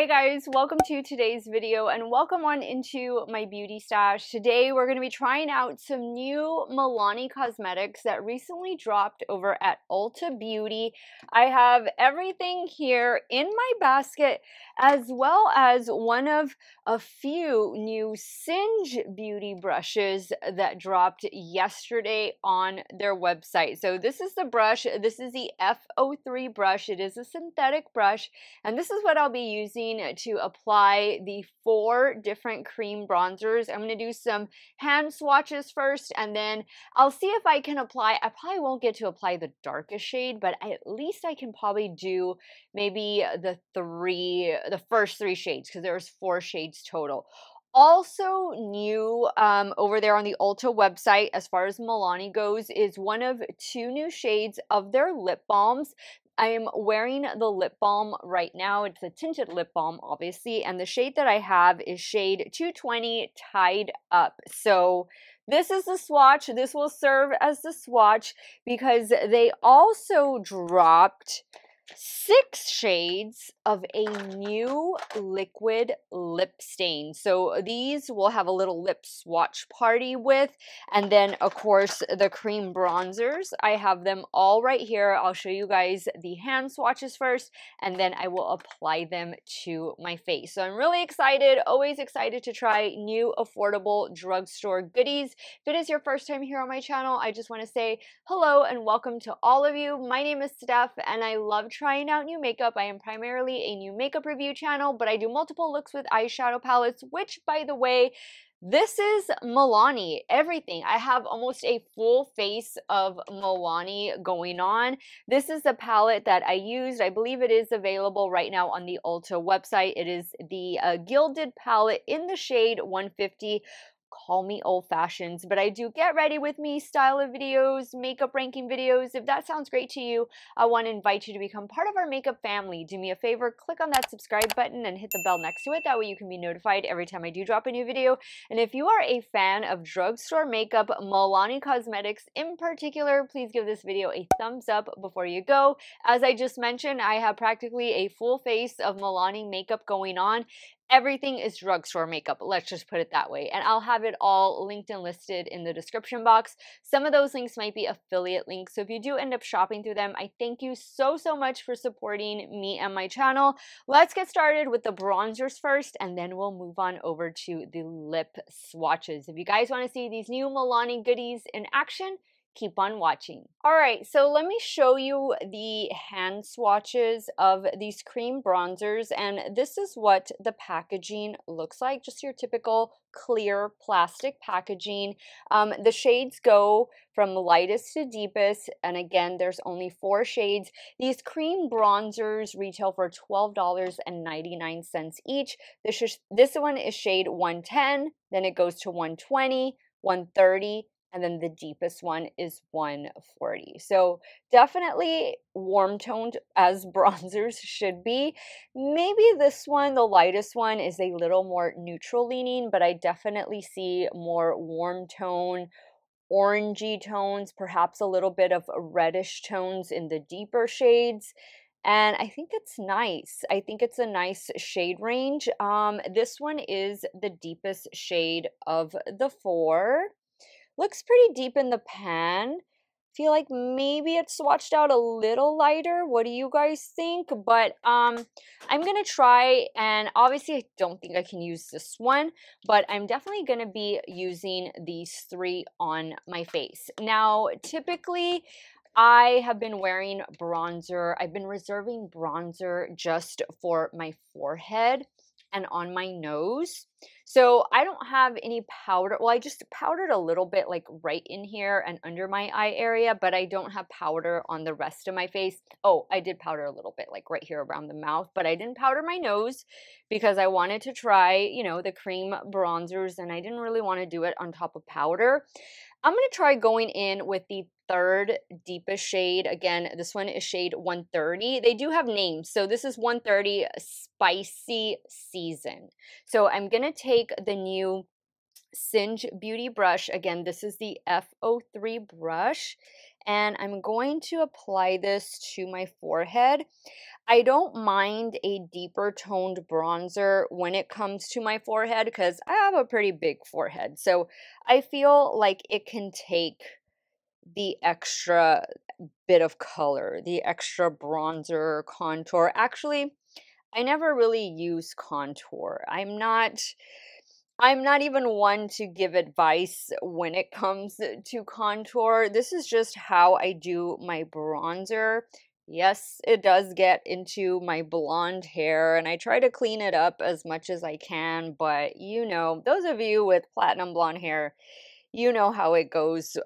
Hey guys, welcome to today's video and welcome on into my beauty stash. Today we're going to be trying out some new Milani cosmetics that recently dropped over at Ulta Beauty. I have everything here in my basket as well as one of a few new Singe beauty brushes that dropped yesterday on their website. So this is the brush. This is the F03 brush. It is a synthetic brush and this is what I'll be using to apply the 4 different cream bronzers. I'm going to do some hand swatches first, and then I'll see if I can apply. I probably won't get to apply the darkest shade, but at least I can probably do maybe the first 3 shades, because there's 4 shades total. Also new over there on the Ulta website, as far as Milani goes, is one of 2 new shades of their lip balms. I am wearing the lip balm right now. It's a tinted lip balm, obviously, and the shade that I have is shade 220 Tied Up. So this is the swatch. This will serve as the swatch because they also dropped 6 shades of a new liquid lip stain. So these will have a little lip swatch party with, and then of course the cream bronzers. I have them all right here. I'll show you guys the hand swatches first, and then I will apply them to my face. So I'm really excited, always excited to try new affordable drugstore goodies. If it is your first time here on my channel, I just want to say hello and welcome to all of you. My name is Steff and I love trying out new makeup. I am primarily a new makeup review channel, but I do multiple looks with eyeshadow palettes, which, by the way, this is Milani everything. I have almost a full face of Milani going on. This is the palette that I used. I believe it is available right now on the Ulta website. It is the Gilded palette in the shade 150. Call me old-fashioned, but I do get ready with me style of videos, makeup ranking videos. If that sounds great to you, I want to invite you to become part of our makeup family. Do me a favor, click on that subscribe button and hit the bell next to it. That way you can be notified every time I do drop a new video. And if you are a fan of drugstore makeup, Milani Cosmetics in particular, please give this video a thumbs up before you go. As I just mentioned, I have practically a full face of Milani makeup going on. Everything is drugstore makeup, let's just put it that way. And I'll have it all linked and listed in the description box. Some of those links might be affiliate links, so if you do end up shopping through them, I thank you so much for supporting me and my channel. Let's get started with the bronzers first, and then we'll move on over to the lip swatches. If you guys want to see these new Milani goodies in action, keep on watching. All right, so let me show you the hand swatches of these cream bronzers, and this is what the packaging looks like. Just your typical clear plastic packaging. The shades go from lightest to deepest, and again, there's only 4 shades. These cream bronzers retail for $12.99 each. This one is shade 110, then it goes to 120, 130, and then the deepest one is 140. So definitely warm toned, as bronzers should be. Maybe this one, the lightest one, is a little more neutral leaning, but I definitely see more warm tone, orangey tones, perhaps a little bit of reddish tones in the deeper shades. And I think it's nice. I think it's a nice shade range. This one is the deepest shade of the 4. Looks pretty deep in the pan. Feel like maybe it's swatched out a little lighter. What do you guys think? But I'm gonna try, and obviously I don't think I can use this one, but I'm definitely gonna be using these 3 on my face. Now, typically I have been wearing bronzer. I've been reserving bronzer just for my forehead and on my nose. So I don't have any powder. Well, I just powdered a little bit like right in here and under my eye area, but I don't have powder on the rest of my face. Oh, I did powder a little bit like right here around the mouth, but I didn't powder my nose because I wanted to try, you know, the cream bronzers, and I didn't really want to do it on top of powder. I'm going to try going in with the 3rd deepest shade. Again, this one is shade 130. They do have names. So this is 130 Spicy Season. So I'm going to take the new Singe Beauty brush. Again, this is the F03 brush. and I'm going to apply this to my forehead. I don't mind a deeper toned bronzer when it comes to my forehead because I have a pretty big forehead. So I feel like it can take the extra bit of color, the extra bronzer, contour. Actually, I never really use contour. I'm not even one to give advice when it comes to contour. This is just how I do my bronzer. Yes, it does get into my blonde hair, and I try to clean it up as much as I can, but you know, those of you with platinum blonde hair, you know how it goes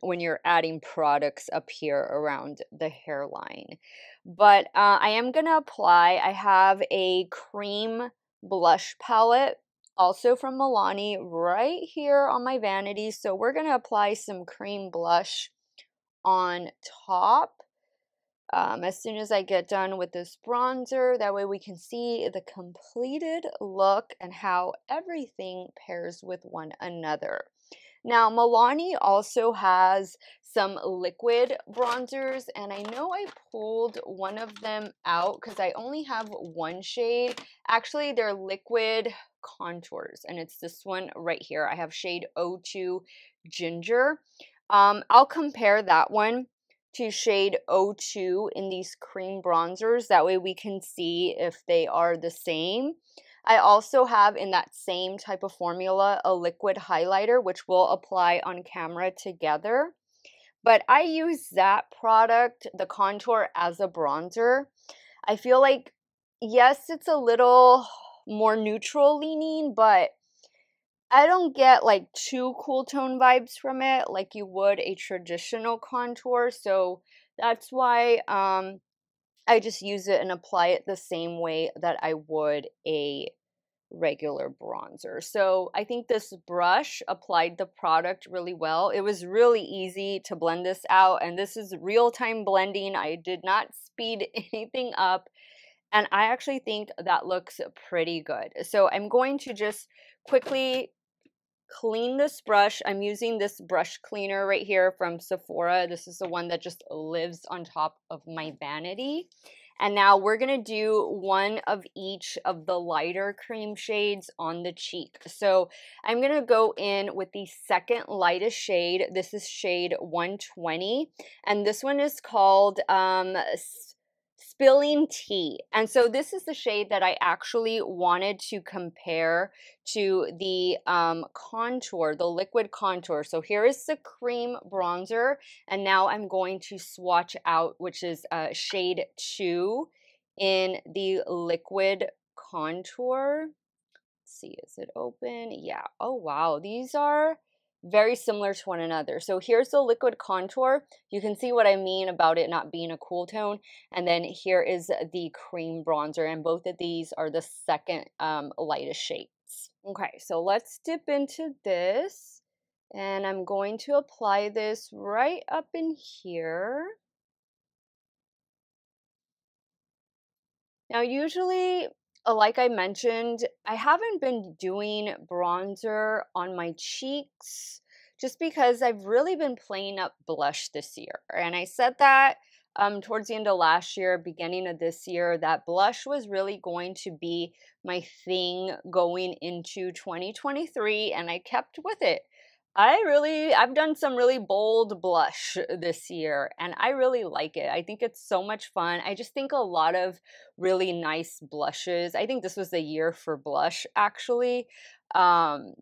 when you're adding products up here around the hairline. But I am going to apply, I have a cream blush palette also from Milani right here on my vanity. So we're going to apply some cream blush on top as soon as I get done with this bronzer. That way we can see the completed look and how everything pairs with one another. Now, Milani also has some liquid bronzers, and I know I pulled one of them out because I only have one shade. Actually, they're liquid contours, and it's this one right here. I have shade 02 Ginger. I'll compare that one to shade 02 in these cream bronzers. That way we can see if they are the same. I also have in that same type of formula a liquid highlighter, which we'll apply on camera together. But I use that product, the contour, as a bronzer. I feel like, yes, it's a little more neutral leaning, but I don't get like too cool tone vibes from it like you would a traditional contour. So that's why I just use it and apply it the same way that I would a regular bronzer. So I think this brush applied the product really well. It was really easy to blend this out, and this is real-time blending. I did not speed anything up, and I actually think that looks pretty good. So I'm going to just quickly clean this brush. I'm using this brush cleaner right here from Sephora. This is the one that just lives on top of my vanity. And now we're going to do one of each of the lighter cream shades on the cheek. So I'm going to go in with the second lightest shade. This is shade 120. And this one is called Spilling Tea. And so this is the shade that I actually wanted to compare to the contour, the liquid contour. So here is the cream bronzer, and now I'm going to swatch out, which is shade 2 in the liquid contour. Let's see, is it open? Yeah. Oh wow, these are very similar to one another. So here's the liquid contour. You can see what I mean about it not being a cool tone. And then here is the cream bronzer, and both of these are the second lightest shades. Okay, so let's dip into this, and I'm going to apply this right up in here. Now, usually, like I mentioned, I haven't been doing bronzer on my cheeks just because I've really been playing up blush this year. And I said that towards the end of last year, beginning of this year, that blush was really going to be my thing going into 2023, and I kept with it. I've done some really bold blush this year, and I really like it. I think it's so much fun. I just think a lot of really nice blushes. I think this was the year for blush, actually. And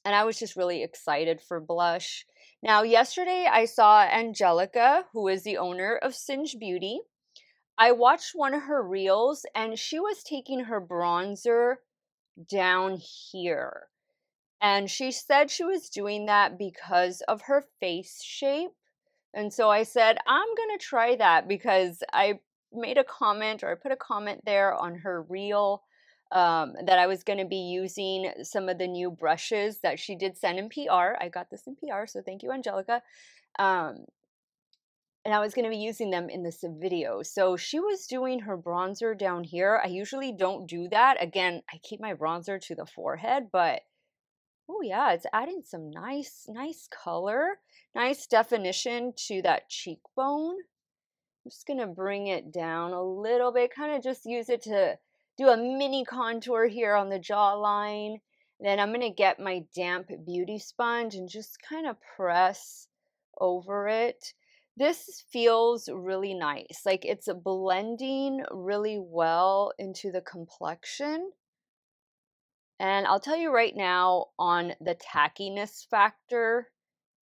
I was just really excited for blush. Now, yesterday I saw Angelica, who is the owner of Singe Beauty. I watched one of her reels, and she was taking her bronzer down here. And she said she was doing that because of her face shape. And so I said, I'm going to try that because I made a comment, or I put a comment there on her reel that I was going to be using some of the new brushes that she did send in PR. I got this in PR, so thank you, Angelica. And I was going to be using them in this video. So she was doing her bronzer down here. I usually don't do that. Again, I keep my bronzer to the forehead, but Oh yeah, it's adding some nice color, nice definition to that cheekbone. I'm just gonna bring it down a little bit, kind of just use it to do a mini contour here on the jawline. Then I'm gonna get my damp beauty sponge and just kind of press over it. This feels really nice, like it's blending really well into the complexion. And I'll tell you right now on the tackiness factor,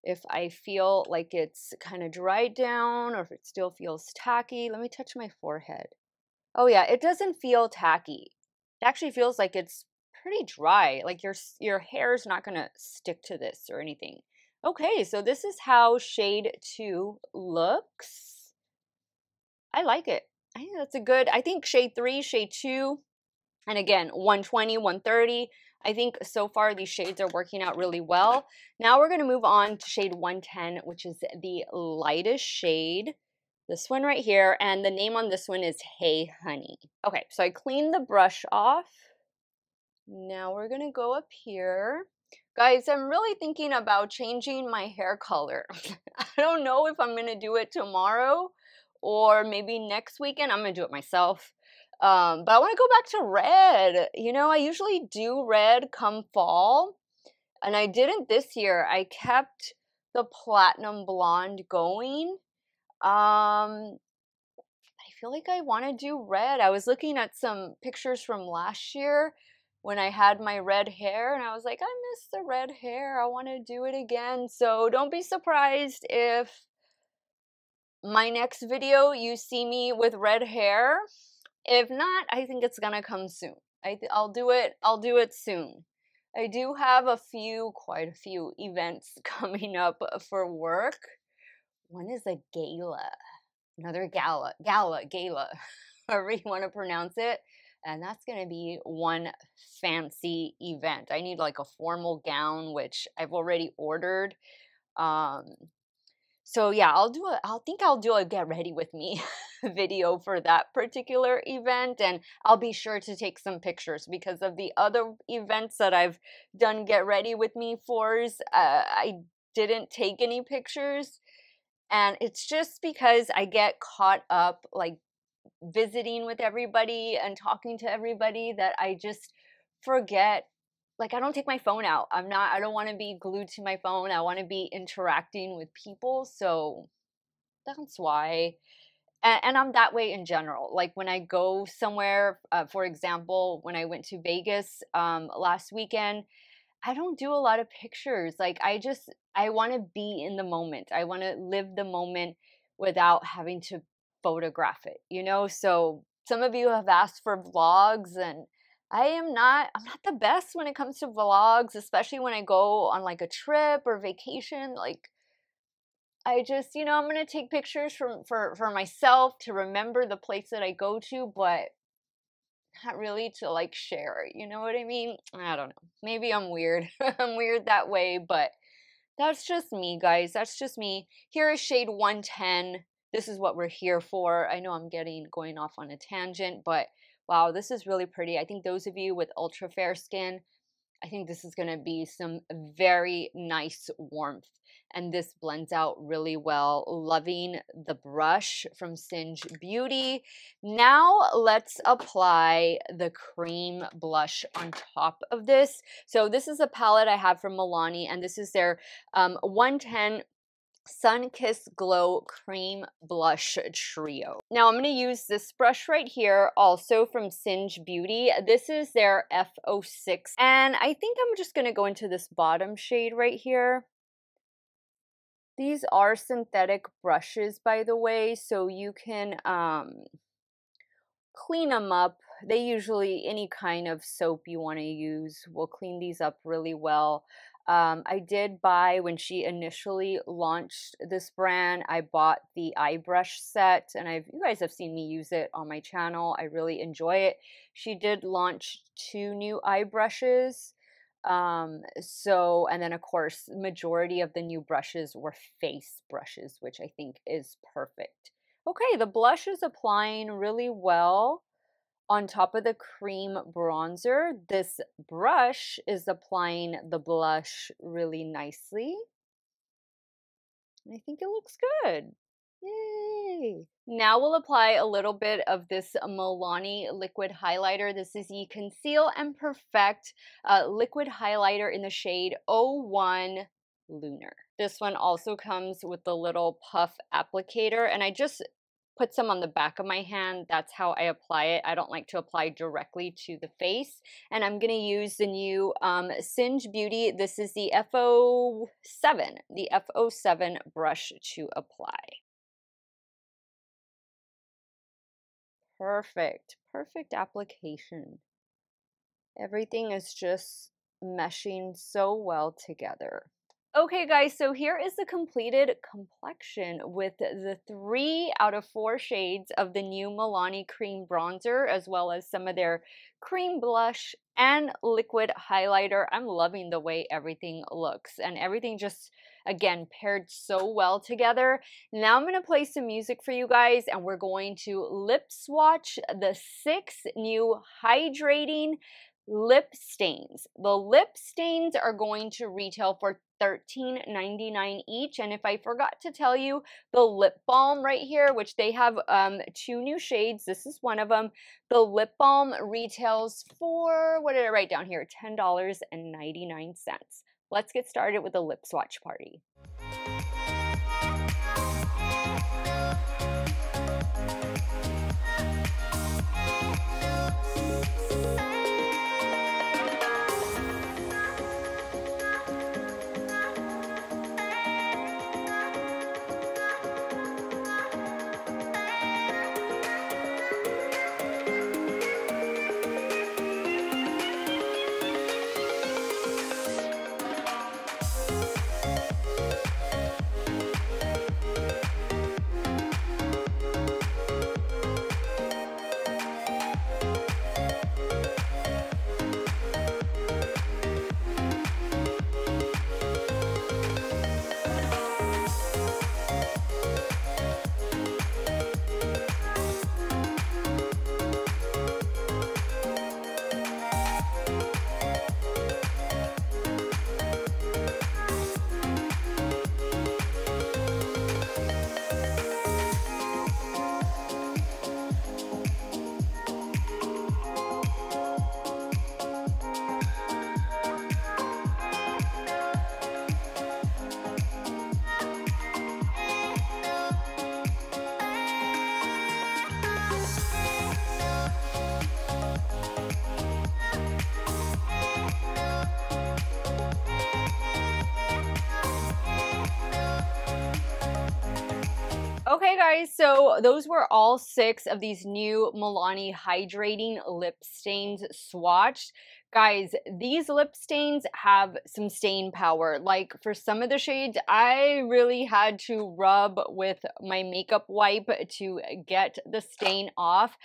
if I feel like it's kind of dried down or if it still feels tacky. Let me touch my forehead. Oh yeah, it doesn't feel tacky. It actually feels like it's pretty dry. Like your hair is not going to stick to this or anything. Okay, so this is how shade 2 looks. I like it. I think that's a good, I think shade 3, shade 2, and again, 120, 130. I think so far these shades are working out really well. Now we're going to move on to shade 110, which is the lightest shade. This one right here. And the name on this one is Hey Honey. Okay, so I cleaned the brush off. Now we're going to go up here. Guys, I'm really thinking about changing my hair color. I don't know if I'm going to do it tomorrow or maybe next weekend. I'm going to do it myself. But I want to go back to red. You know, I usually do red come fall, and I didn't this year. I kept the platinum blonde going. I feel like I want to do red. I was looking at some pictures from last year when I had my red hair, and I was like, I miss the red hair. I want to do it again. So don't be surprised if my next video you see me with red hair. If not, I think it's gonna come soon. I'll do it. I'll do it soon. I do have quite a few events coming up for work. One is a gala, another gala, however you want to pronounce it. And that's gonna be one fancy event. I need like a formal gown, which I've already ordered. So yeah, I'll do a get ready with me video for that particular event, and I'll be sure to take some pictures because of the other events that I've done get ready with me fors. I didn't take any pictures, and it's just because I get caught up like visiting with everybody and talking to everybody that I just forget. Like, I don't take my phone out. I don't want to be glued to my phone. I want to be interacting with people. So that's why. And I'm that way in general. Like when I go somewhere, for example, when I went to Vegas last weekend, I don't do a lot of pictures. Like I want to be in the moment. I want to live the moment without having to photograph it, you know? So some of you have asked for vlogs, and I'm not the best when it comes to vlogs, especially when I go on like a trip or vacation. Like I just, you know, I'm going to take pictures for myself to remember the place that I go to, but not really to like share, you know what I mean? I don't know. Maybe I'm weird. I'm weird that way, but that's just me, guys. That's just me. Here is shade 110. This is what we're here for. I know I'm going off on a tangent, but wow, this is really pretty. I think those of you with ultra fair skin, I think this is going to be some very nice warmth. And this blends out really well. Loving the brush from Singe Beauty. Now let's apply the cream blush on top of this. So this is a palette I have from Milani, and this is their 110 Sun Kiss Glow Cream Blush Trio. Now I'm going to use this brush right here, also from Singe Beauty. This is their F06. And I think I'm just going to go into this bottom shade right here. These are synthetic brushes, by the way, so you can clean them up. They usually, any kind of soap you want to use will clean these up really well. I did buy, when she initially launched this brand, I bought the eye brush set, and you guys have seen me use it on my channel. I really enjoy it. She did launch 2 new eye brushes. And then of course, majority of the new brushes were face brushes, which I think is perfect. Okay, the blush is applying really well. on top of the cream bronzer. This brush is applying the blush really nicely. I think it looks good. Yay! Now we'll apply a little bit of this Milani Liquid Highlighter. This is the Conceal and Perfect Liquid Highlighter in the shade 01 Lunar. This one also comes with the little puff applicator, and I just put some on the back of my hand. That's how I apply it. I don't like to apply directly to the face. And I'm going to use the new Singe Beauty. This is the F07 brush to apply. Perfect, perfect application. Everything is just meshing so well together. Okay guys, so here is the completed complexion with the 3 out of 4 shades of the new Milani cream bronzer, as well as some of their cream blush and liquid highlighter. I'm loving the way everything looks, and everything just, again, paired so well together. Now I'm going to play some music for you guys, and we're going to lip swatch the 6 new hydrating lip stains. The lip stains are going to retail for $13.99 each. And if I forgot to tell you, the lip balm right here, which they have 2 new shades, this is one of them. The lip balm retails for, what did I write down here? $10.99. Let's get started with the lip swatch party. Okay guys, so those were all 6 of these new Milani Hydrating lip stains swatched. Guys, these lip stains have some stain power. Like for some of the shades, I really had to rub with my makeup wipe to get the stain off.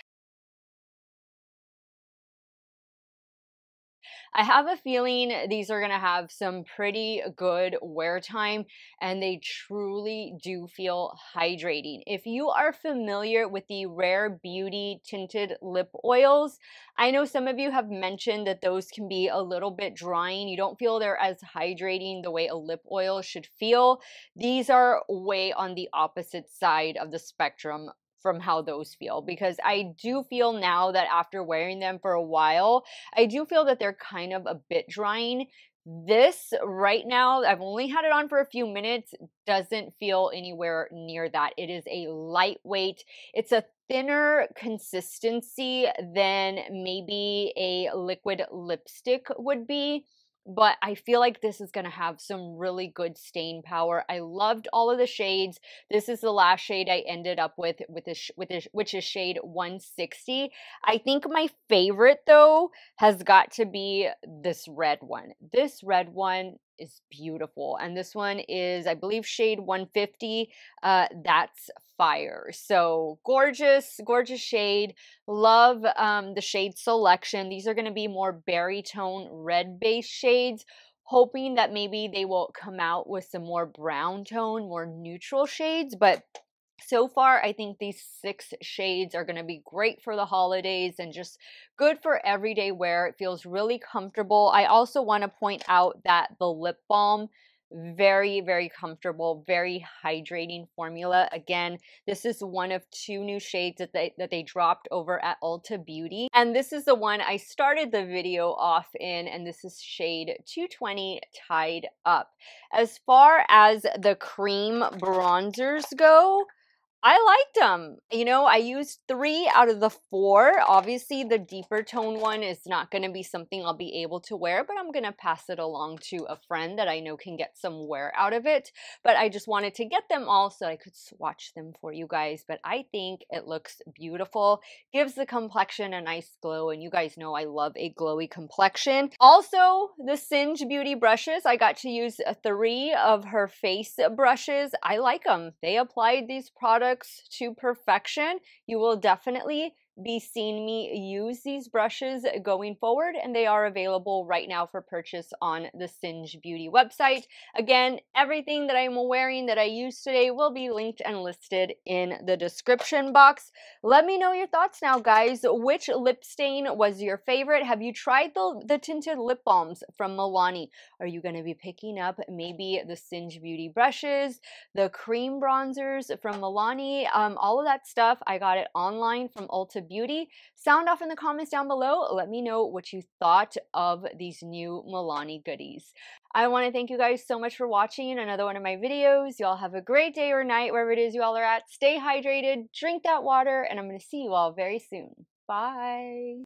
I have a feeling these are going to have some pretty good wear time, and they truly do feel hydrating. If you are familiar with the Rare Beauty tinted lip oils, I know some of you have mentioned that those can be a little bit drying. You don't feel they're as hydrating the way a lip oil should feel. These are way on the opposite side of the spectrum from how those feel, because I do feel now that after wearing them for a while, I do feel that they're kind of a bit drying. This right now, I've only had it on for a few minutes, doesn't feel anywhere near that. It is a lightweight, it's a thinner consistency than maybe a liquid lipstick would be. But I feel like this is going to have some really good stain power. I loved all of the shades. This is the last shade I ended up with which is shade 160. I think my favorite, though, has got to be this red one. This red one is beautiful. And this one is, I believe, shade 150. That's fire. So gorgeous, gorgeous shade. Love the shade selection. These are going to be more berry tone red base shades, hoping that maybe they will come out with some more brown tone, more neutral shades, but So far, I think these 6 shades are going to be great for the holidays and just good for everyday wear. It feels really comfortable. I also want to point out that the lip balm, very, very comfortable, very hydrating formula. Again, this is one of 2 new shades that they dropped over at Ulta Beauty. And this is the one I started the video off in, and this is shade 220 Tied Up. As far as the cream bronzers go, I liked them. You know, I used 3 out of the 4. Obviously, the deeper tone one is not going to be something I'll be able to wear, but I'm going to pass it along to a friend that I know can get some wear out of it. But I just wanted to get them all so I could swatch them for you guys. But I think it looks beautiful, gives the complexion a nice glow, and you guys know I love a glowy complexion. Also, the Singe Beauty brushes, I got to use 3 of her face brushes. I like them. They applied these products to perfection. You will definitely be seeing me use these brushes going forward, and they are available right now for purchase on the Singe Beauty website. Again, everything that I'm wearing that I used today will be linked and listed in the description box. Let me know your thoughts now, guys. Which lip stain was your favorite? Have you tried the tinted lip balms from Milani? Are you going to be picking up maybe the Singe Beauty brushes, the cream bronzers from Milani, all of that stuff? I got it online from Ulta Beauty. Sound off in the comments down below. Let me know what you thought of these new Milani goodies. I want to thank you guys so much for watching another one of my videos. Y'all have a great day or night wherever it is you all are at. Stay hydrated, drink that water, and I'm going to see you all very soon. Bye.